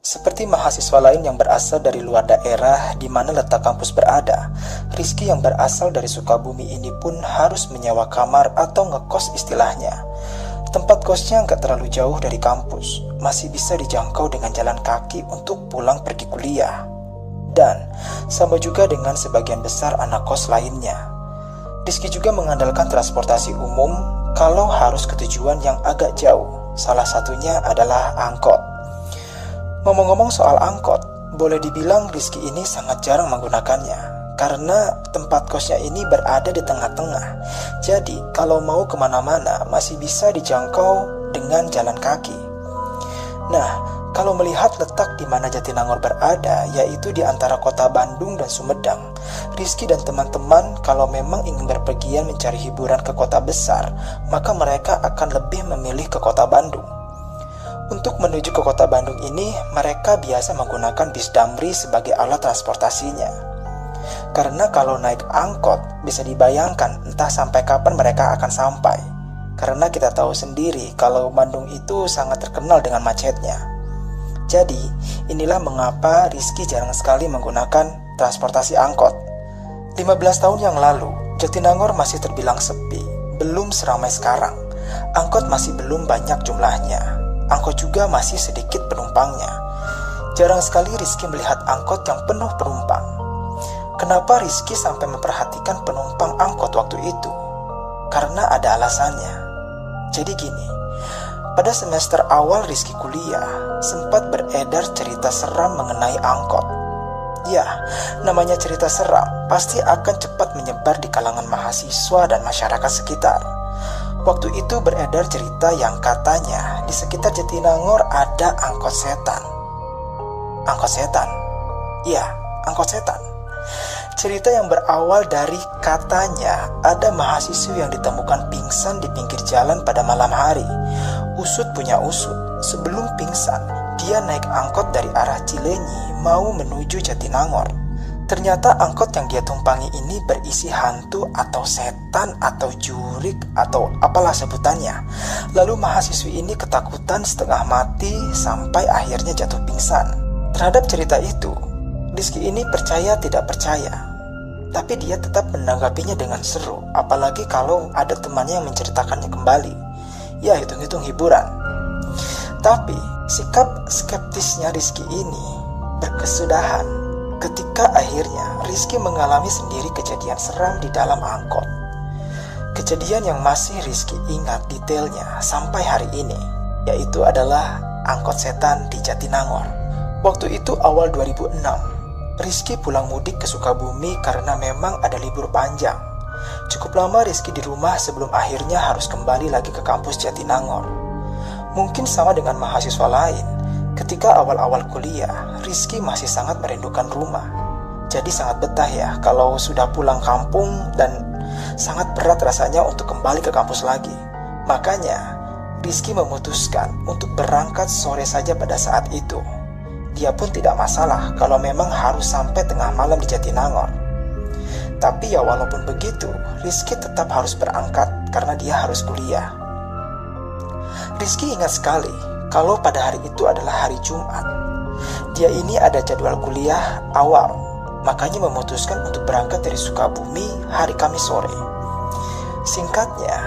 Seperti mahasiswa lain yang berasal dari luar daerah di mana letak kampus berada, Rizky yang berasal dari Sukabumi ini pun harus menyewa kamar atau ngekos istilahnya. Tempat kosnya nggak terlalu jauh dari kampus, masih bisa dijangkau dengan jalan kaki untuk pulang pergi kuliah. Dan sama juga dengan sebagian besar anak kos lainnya. Rizky juga mengandalkan transportasi umum kalau harus ke tujuan yang agak jauh, salah satunya adalah angkot. Ngomong-ngomong soal angkot, boleh dibilang Rizky ini sangat jarang menggunakannya karena tempat kosnya ini berada di tengah-tengah. Jadi kalau mau kemana-mana masih bisa dijangkau dengan jalan kaki. Nah, kalau melihat letak di mana Jatinangor berada, yaitu di antara kota Bandung dan Sumedang, Rizky dan teman-teman kalau memang ingin berpergian mencari hiburan ke kota besar, maka mereka akan lebih memilih ke kota Bandung. Untuk menuju ke kota Bandung ini, mereka biasa menggunakan bis Damri sebagai alat transportasinya. Karena kalau naik angkot, bisa dibayangkan entah sampai kapan mereka akan sampai. Karena kita tahu sendiri kalau Bandung itu sangat terkenal dengan macetnya. Jadi, inilah mengapa Rizky jarang sekali menggunakan transportasi angkot. 15 tahun yang lalu, Jatinangor masih terbilang sepi, belum seramai sekarang. Angkot masih belum banyak jumlahnya. Angkot juga masih sedikit penumpangnya. Jarang sekali Rizky melihat angkot yang penuh penumpang. Kenapa Rizky sampai memperhatikan penumpang angkot waktu itu? Karena ada alasannya. Jadi gini, pada semester awal Rizky kuliah, sempat beredar cerita seram mengenai angkot. Ya, namanya cerita seram pasti akan cepat menyebar di kalangan mahasiswa dan masyarakat sekitar. Waktu itu beredar cerita yang katanya di sekitar Jatinangor ada angkot setan. Angkot setan? Iya, angkot setan. Cerita yang berawal dari katanya ada mahasiswa yang ditemukan pingsan di pinggir jalan pada malam hari. Usut punya usut, sebelum pingsan, dia naik angkot dari arah Cilenyi mau menuju Jatinangor. Ternyata angkot yang dia tumpangi ini berisi hantu atau setan atau jurik atau apalah sebutannya. Lalu mahasiswi ini ketakutan setengah mati sampai akhirnya jatuh pingsan. Terhadap cerita itu, Rizky ini percaya tidak percaya. Tapi dia tetap menanggapinya dengan seru, apalagi kalau ada temannya yang menceritakannya kembali. Ya, hitung-hitung hiburan. Tapi sikap skeptisnya Rizky ini berkesudahan ketika akhirnya Rizky mengalami sendiri kejadian seram di dalam angkot. Kejadian yang masih Rizky ingat detailnya sampai hari ini, yaitu adalah angkot setan di Jatinangor. Waktu itu awal 2006, Rizky pulang mudik ke Sukabumi karena memang ada libur panjang. Cukup lama Rizky di rumah sebelum akhirnya harus kembali lagi ke kampus Jatinangor. Mungkin sama dengan mahasiswa lain, ketika awal-awal kuliah, Rizky masih sangat merindukan rumah. Jadi sangat betah ya kalau sudah pulang kampung dan sangat berat rasanya untuk kembali ke kampus lagi. Makanya, Rizky memutuskan untuk berangkat sore saja pada saat itu. Dia pun tidak masalah kalau memang harus sampai tengah malam di Jatinangor. Tapi ya walaupun begitu, Rizky tetap harus berangkat karena dia harus kuliah. Rizky ingat sekali kalau pada hari itu adalah hari Jumat. Dia ini ada jadwal kuliah awal, makanya memutuskan untuk berangkat dari Sukabumi hari Kamis sore. Singkatnya,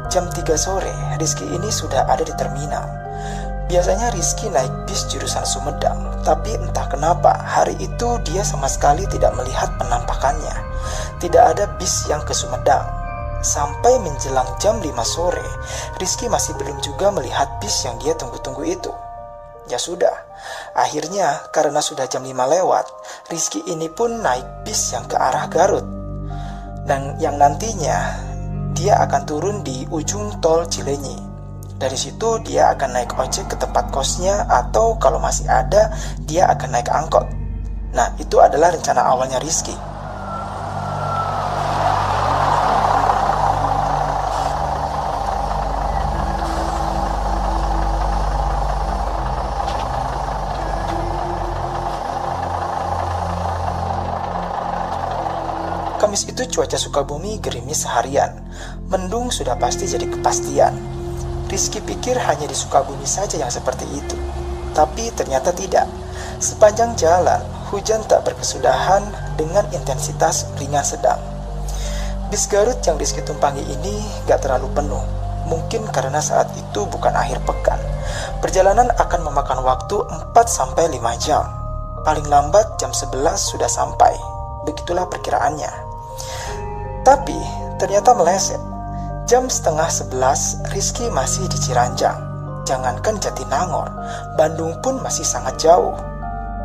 jam 3 sore Rizky ini sudah ada di terminal. Biasanya Rizky naik bis jurusan Sumedang, tapi entah kenapa hari itu dia sama sekali tidak melihat penampakannya. Tidak ada bis yang ke Sumedang. Sampai menjelang jam 5 sore, Rizky masih belum juga melihat bis yang dia tunggu-tunggu itu. Ya sudah, akhirnya karena sudah jam 5 lewat, Rizky ini pun naik bis yang ke arah Garut. Dan yang nantinya, dia akan turun di ujung tol Cilenyi. Dari situ dia akan naik ojek ke tempat kosnya atau kalau masih ada, dia akan naik angkot. Nah, itu adalah rencana awalnya Rizky. Kamis itu cuaca Sukabumi gerimis seharian. Mendung sudah pasti jadi kepastian. Rizky pikir hanya di Sukabumi saja yang seperti itu. Tapi ternyata tidak. Sepanjang jalan, hujan tak berkesudahan dengan intensitas ringan sedang. Bis Garut yang Rizky tumpangi ini gak terlalu penuh. Mungkin karena saat itu bukan akhir pekan. Perjalanan akan memakan waktu 4-5 jam. Paling lambat jam 11 sudah sampai. Begitulah perkiraannya. Tapi ternyata meleset. Jam setengah 11 Rizky masih di Ciranjang. Jangankan Jatinangor, Bandung pun masih sangat jauh.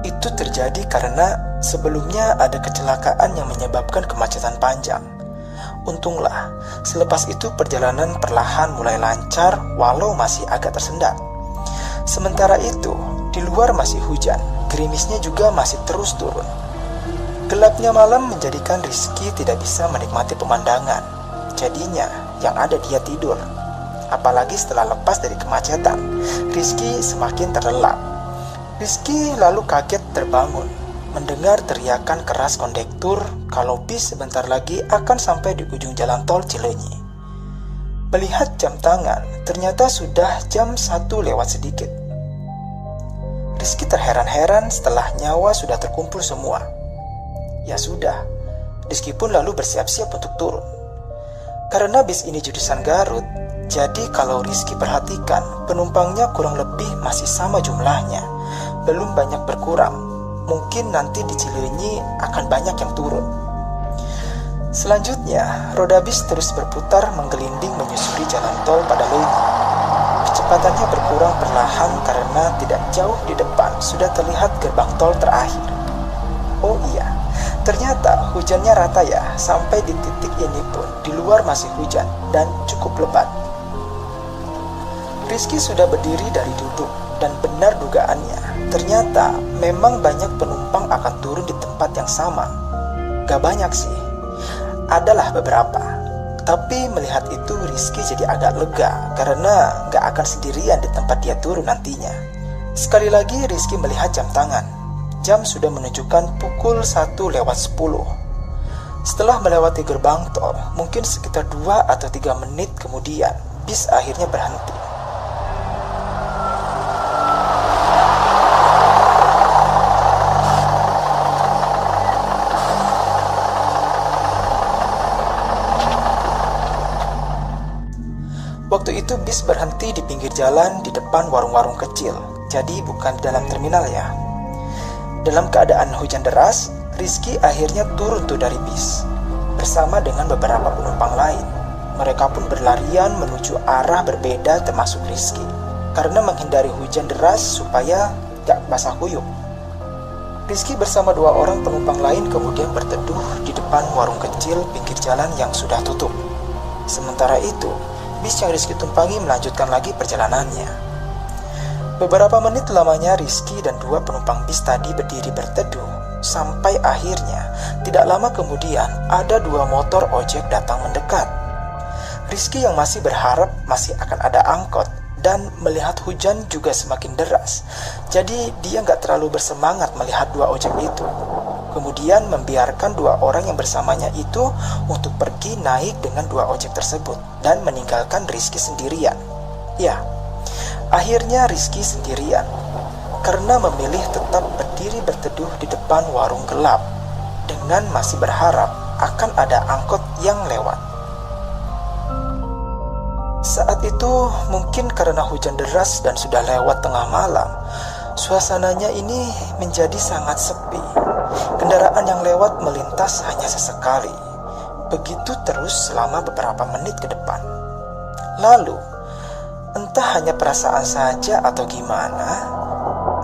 Itu terjadi karena sebelumnya ada kecelakaan yang menyebabkan kemacetan panjang. Untunglah, selepas itu perjalanan perlahan mulai lancar walau masih agak tersendat. Sementara itu, di luar masih hujan, gerimisnya juga masih terus turun. Gelapnya malam menjadikan Rizky tidak bisa menikmati pemandangan. Jadinya, yang ada dia tidur. Apalagi setelah lepas dari kemacetan, Rizky semakin terlelap. Rizky lalu kaget terbangun, mendengar teriakan keras kondektur kalau bis sebentar lagi akan sampai di ujung jalan tol Cileunyi. Melihat jam tangan, ternyata sudah jam 1 lewat sedikit. Rizky terheran-heran setelah nyawa sudah terkumpul semua. Ya sudah, Rizky pun lalu bersiap-siap untuk turun. Karena bis ini jurusan Garut, jadi kalau Rizky perhatikan, penumpangnya kurang lebih masih sama jumlahnya, belum banyak berkurang. Mungkin nanti di Cileunyi akan banyak yang turun. Selanjutnya, roda bis terus berputar menggelinding menyusuri jalan tol pada Leunyi. Kecepatannya berkurang perlahan karena tidak jauh di depan sudah terlihat gerbang tol terakhir. Oh iya, ternyata hujannya rata ya, sampai di titik ini pun di luar masih hujan dan cukup lebat. Rizky sudah berdiri dari duduk dan benar dugaannya. Ternyata memang banyak penumpang akan turun di tempat yang sama. Gak banyak sih, adalah beberapa. Tapi melihat itu Rizky jadi agak lega karena gak akan sendirian di tempat dia turun nantinya. Sekali lagi Rizky melihat jam tangan. Jam sudah menunjukkan pukul 1 lewat 10. Setelah melewati gerbang tol, mungkin sekitar 2 atau 3 menit kemudian, bis akhirnya berhenti. Waktu itu bis berhenti di pinggir jalan di depan warung-warung kecil, jadi bukan di dalam terminal ya. Dalam keadaan hujan deras, Rizky akhirnya turun tuh dari bis, bersama dengan beberapa penumpang lain. Mereka pun berlarian menuju arah berbeda termasuk Rizky, karena menghindari hujan deras supaya gak basah kuyup. Rizky bersama 2 orang penumpang lain kemudian berteduh di depan warung kecil pinggir jalan yang sudah tutup. Sementara itu, bis yang Rizky tumpangi melanjutkan lagi perjalanannya. Beberapa menit lamanya Rizky dan 2 penumpang bis tadi berdiri berteduh, sampai akhirnya tidak lama kemudian ada 2 motor ojek datang mendekat. Rizky yang masih berharap masih akan ada angkot dan melihat hujan juga semakin deras, jadi dia gak terlalu bersemangat melihat 2 ojek itu. Kemudian membiarkan 2 orang yang bersamanya itu untuk pergi naik dengan 2 ojek tersebut dan meninggalkan Rizky sendirian. Ya, akhirnya Rizky sendirian karena memilih tetap berdiri berteduh di depan warung gelap dengan masih berharap akan ada angkot yang lewat. Saat itu mungkin karena hujan deras dan sudah lewat tengah malam, suasananya ini menjadi sangat sepi. Kendaraan yang lewat melintas hanya sesekali. Begitu terus selama beberapa menit ke depan. Lalu, entah hanya perasaan saja atau gimana,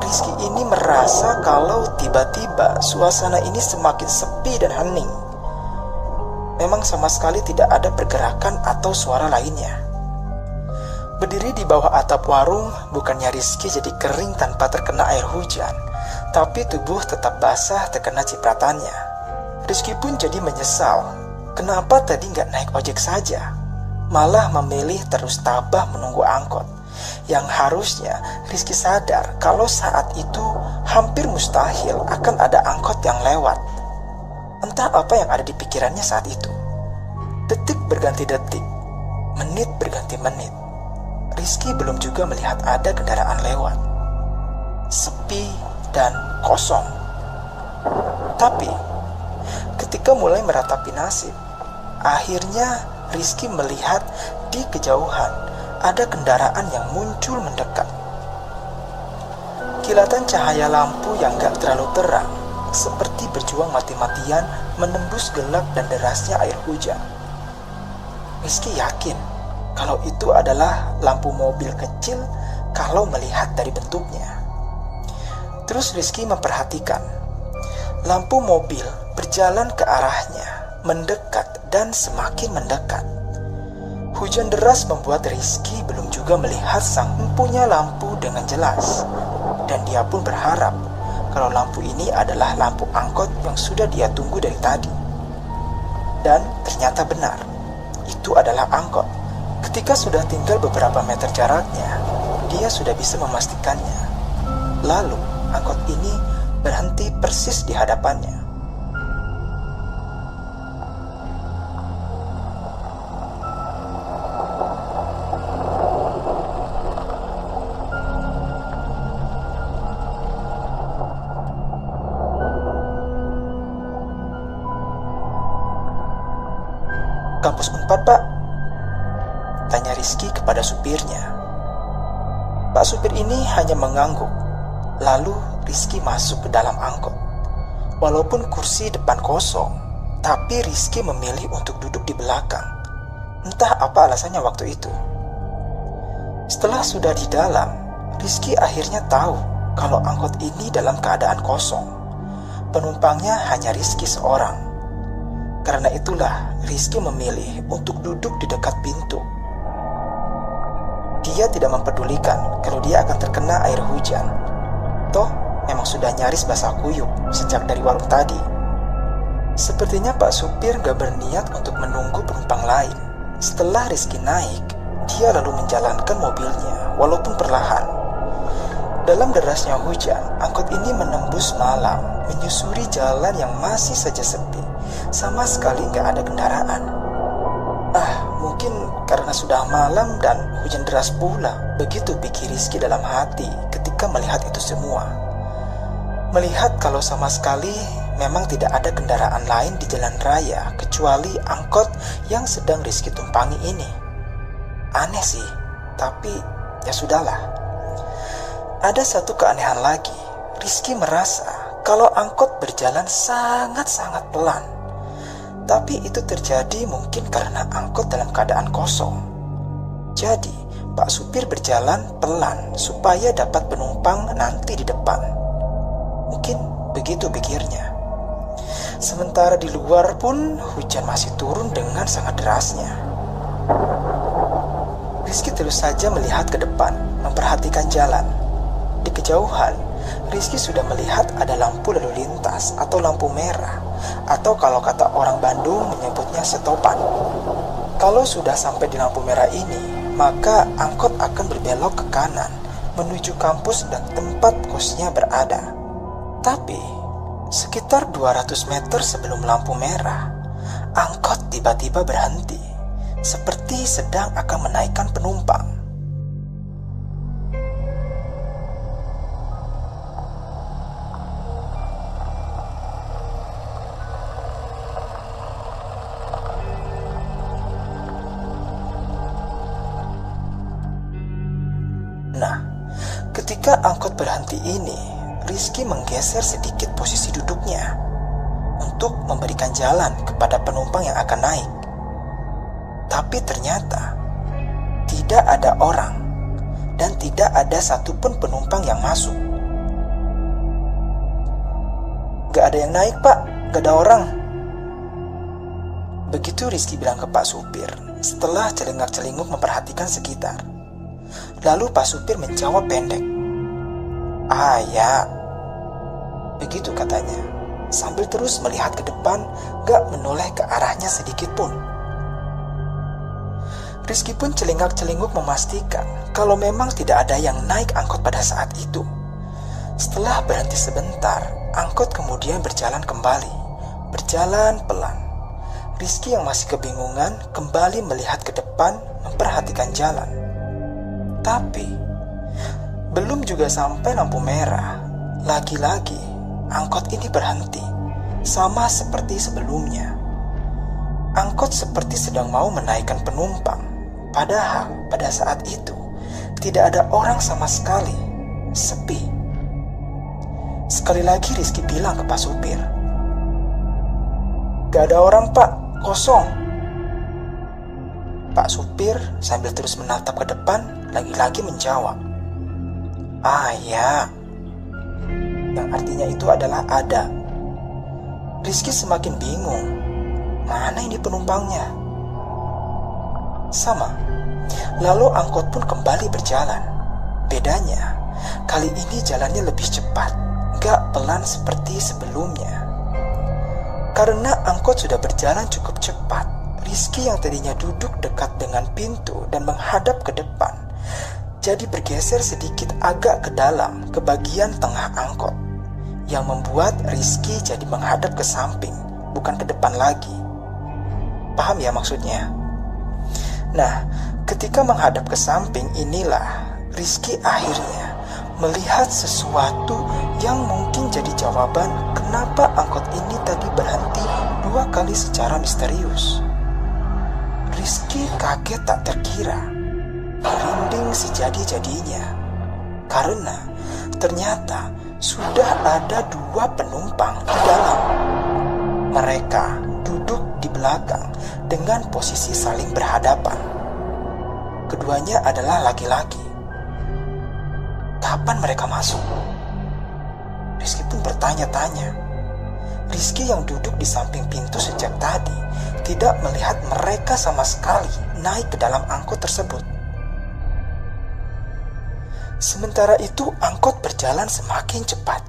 Rizky ini merasa kalau tiba-tiba suasana ini semakin sepi dan hening. Memang sama sekali tidak ada pergerakan atau suara lainnya. Berdiri di bawah atap warung, bukannya Rizky jadi kering tanpa terkena air hujan, tapi tubuh tetap basah terkena cipratannya. Rizky pun jadi menyesal, kenapa tadi nggak naik ojek saja, malah memilih terus tabah menunggu angkot. Yang harusnya Rizky sadar kalau saat itu hampir mustahil akan ada angkot yang lewat. Entah apa yang ada di pikirannya saat itu. Detik berganti detik, menit berganti menit. Rizky belum juga melihat ada kendaraan lewat. sepi, dan kosong. Tapi ketika mulai meratapi nasib, akhirnya Rizky melihat di kejauhan ada kendaraan yang muncul mendekat. Kilatan cahaya lampu yang gak terlalu terang, seperti berjuang mati-matian menembus gelap dan derasnya air hujan. Rizky yakin kalau itu adalah lampu mobil kecil kalau melihat dari bentuknya. Terus Rizky memperhatikan lampu mobil berjalan ke arahnya, mendekat dan semakin mendekat. Hujan deras membuat Rizky belum juga melihat sang empunya lampu dengan jelas, dan dia pun berharap kalau lampu ini adalah lampu angkot yang sudah dia tunggu dari tadi. Dan ternyata benar, itu adalah angkot. Ketika sudah tinggal beberapa meter jaraknya, dia sudah bisa memastikannya. Lalu angkot ini berhenti persis di hadapannya. "Kampus Unpad, Pak?" tanya Rizky kepada supirnya. Pak supir ini hanya mengangguk. Lalu Rizky masuk ke dalam angkot. Walaupun kursi depan kosong, tapi Rizky memilih untuk duduk di belakang. Entah apa alasannya waktu itu. Setelah sudah di dalam, Rizky akhirnya tahu kalau angkot ini dalam keadaan kosong. Penumpangnya hanya Rizky seorang. Karena itulah Rizky memilih untuk duduk di dekat pintu. Dia tidak mempedulikan kalau dia akan terkena air hujan. Toh memang sudah nyaris basah kuyup sejak dari warung tadi. Sepertinya Pak supir gak berniat untuk menunggu penumpang lain. Setelah Rizky naik, dia lalu menjalankan mobilnya walaupun perlahan. Dalam derasnya hujan, angkot ini menembus malam, menyusuri jalan yang masih saja sepi. Sama sekali gak ada kendaraan. Mungkin karena sudah malam dan hujan deras pula. Begitu pikir Rizky dalam hati ketika melihat itu semua. Melihat kalau sama sekali memang tidak ada kendaraan lain di jalan raya kecuali angkot yang sedang Rizky tumpangi ini. Aneh sih, tapi ya sudahlah. Ada satu keanehan lagi. Rizky merasa kalau angkot berjalan sangat-sangat pelan. Tapi itu terjadi mungkin karena angkot dalam keadaan kosong. Jadi, Pak supir berjalan pelan supaya dapat penumpang nanti di depan. Mungkin begitu pikirnya. Sementara di luar pun hujan masih turun dengan sangat derasnya. Rizky terus saja melihat ke depan, memperhatikan jalan. Di kejauhan, Rizky sudah melihat ada lampu lalu lintas atau lampu merah, atau kalau kata orang Bandung menyebutnya stopan. Kalau sudah sampai di lampu merah ini, maka angkot akan berbelok ke kanan menuju kampus dan tempat kosnya berada. Tapi sekitar 200 meter sebelum lampu merah, angkot tiba-tiba berhenti, seperti sedang akan menaikkan penumpang. Nah, ketika angkot berhenti ini, Rizky menggeser sedikit posisi duduknya untuk memberikan jalan kepada penumpang yang akan naik. Tapi ternyata tidak ada orang dan tidak ada satupun penumpang yang masuk. "Gak ada yang naik, Pak, gak ada orang." Begitu Rizky bilang ke Pak supir setelah celingak-celinguk memperhatikan sekitar. Lalu Pak supir menjawab pendek, "Ya." Begitu katanya, sambil terus melihat ke depan, gak menoleh ke arahnya sedikit pun. Rizky pun celingak-celinguk memastikan kalau memang tidak ada yang naik angkot pada saat itu. Setelah berhenti sebentar, angkot kemudian berjalan kembali, berjalan pelan. Rizky yang masih kebingungan kembali melihat ke depan, memperhatikan jalan. Tapi Belum juga sampai lampu merah, lagi-lagi angkot ini berhenti, sama seperti sebelumnya. Angkot seperti sedang mau menaikkan penumpang, padahal pada saat itu tidak ada orang sama sekali, sepi. Sekali lagi Rizky bilang ke Pak Supir, "Gak ada orang Pak, kosong." Pak Supir sambil terus menatap ke depan lagi-lagi menjawab, "Ah ya," yang artinya itu adalah ada. Rizky semakin bingung, mana ini penumpangnya? Sama. Lalu angkot pun kembali berjalan. Bedanya, kali ini jalannya lebih cepat, gak pelan seperti sebelumnya. Karena angkot sudah berjalan cukup cepat, Rizky yang tadinya duduk dekat dengan pintu dan menghadap ke depan, jadi bergeser sedikit agak ke dalam, ke bagian tengah angkot, yang membuat Rizky jadi menghadap ke samping, bukan ke depan lagi. Paham ya maksudnya? Nah, ketika menghadap ke samping inilah Rizky akhirnya melihat sesuatu yang mungkin jadi jawaban kenapa angkot ini tadi berhenti 2 kali secara misterius. Rizky kaget tak terkira, merinding sejadi-jadinya, karena ternyata sudah ada 2 penumpang di dalam. Mereka duduk di belakang dengan posisi saling berhadapan. Keduanya adalah laki-laki. Kapan mereka masuk? Rizky pun bertanya-tanya. Rizky yang duduk di samping pintu sejak tadi tidak melihat mereka sama sekali naik ke dalam angkot tersebut. Sementara itu angkot berjalan semakin cepat.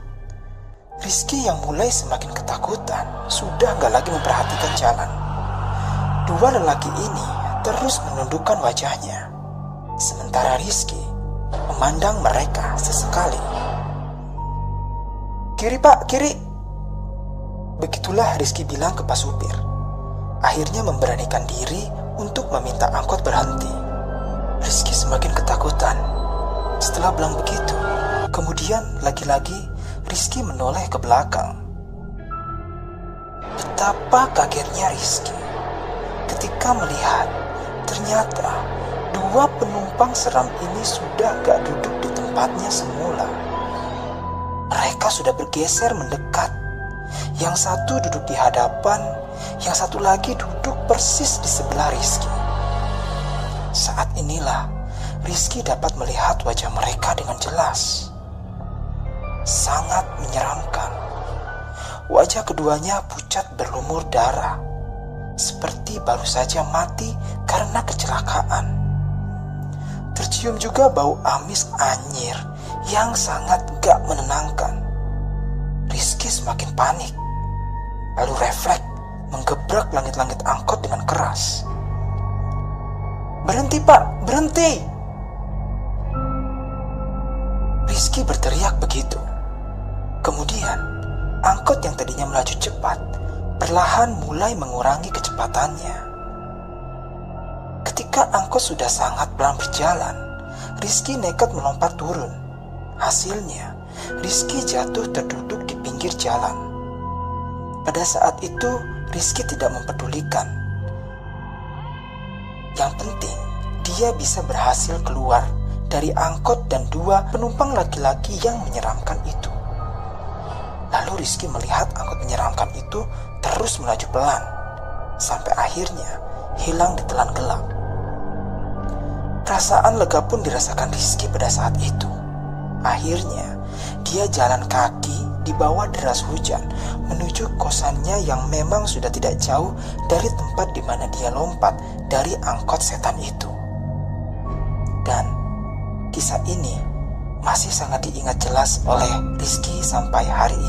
Rizky yang mulai semakin ketakutan sudah gak lagi memperhatikan jalan. 2 lelaki ini terus menundukkan wajahnya, sementara Rizky memandang mereka sesekali. "Kiri Pak, kiri." Begitulah Rizky bilang ke Pak Supir. Akhirnya memberanikan diri untuk meminta angkot berhenti. Rizky semakin ketakutan. Setelah bilang begitu, kemudian lagi-lagi Rizky menoleh ke belakang. Betapa kagetnya Rizky ketika melihat ternyata 2 penumpang seram ini sudah gak duduk di tempatnya semula. Mereka sudah bergeser mendekat. Yang satu duduk di hadapan, yang satu lagi duduk persis di sebelah Rizky. Saat inilah Rizky dapat melihat wajah mereka dengan jelas. Sangat menyeramkan. Wajah keduanya pucat berlumur darah, seperti baru saja mati karena kecelakaan. Tercium juga bau amis anyir yang sangat gak menenangkan. Rizky semakin panik, lalu refleks menggebrak langit-langit angkot dengan keras. "Berhenti Pak, berhenti!" Rizky berteriak begitu. Kemudian, angkot yang tadinya melaju cepat, perlahan mulai mengurangi kecepatannya. Ketika angkot sudah sangat pelan berjalan, Rizky nekat melompat turun. Hasilnya, Rizky jatuh terduduk di pinggir jalan. Pada saat itu, Rizky tidak mempedulikan. Yang penting, dia bisa berhasil keluar dari angkot dan 2 penumpang laki-laki yang menyeramkan itu. Lalu Rizky melihat angkot menyeramkan itu terus melaju pelan, sampai akhirnya hilang di telan gelap. Perasaan lega pun dirasakan Rizky pada saat itu. Akhirnya, dia jalan kaki di bawah deras hujan menuju kosannya yang memang sudah tidak jauh dari tempat di mana dia lompat dari angkot setan itu. Dan kisah ini masih sangat diingat jelas oleh Rizky sampai hari ini.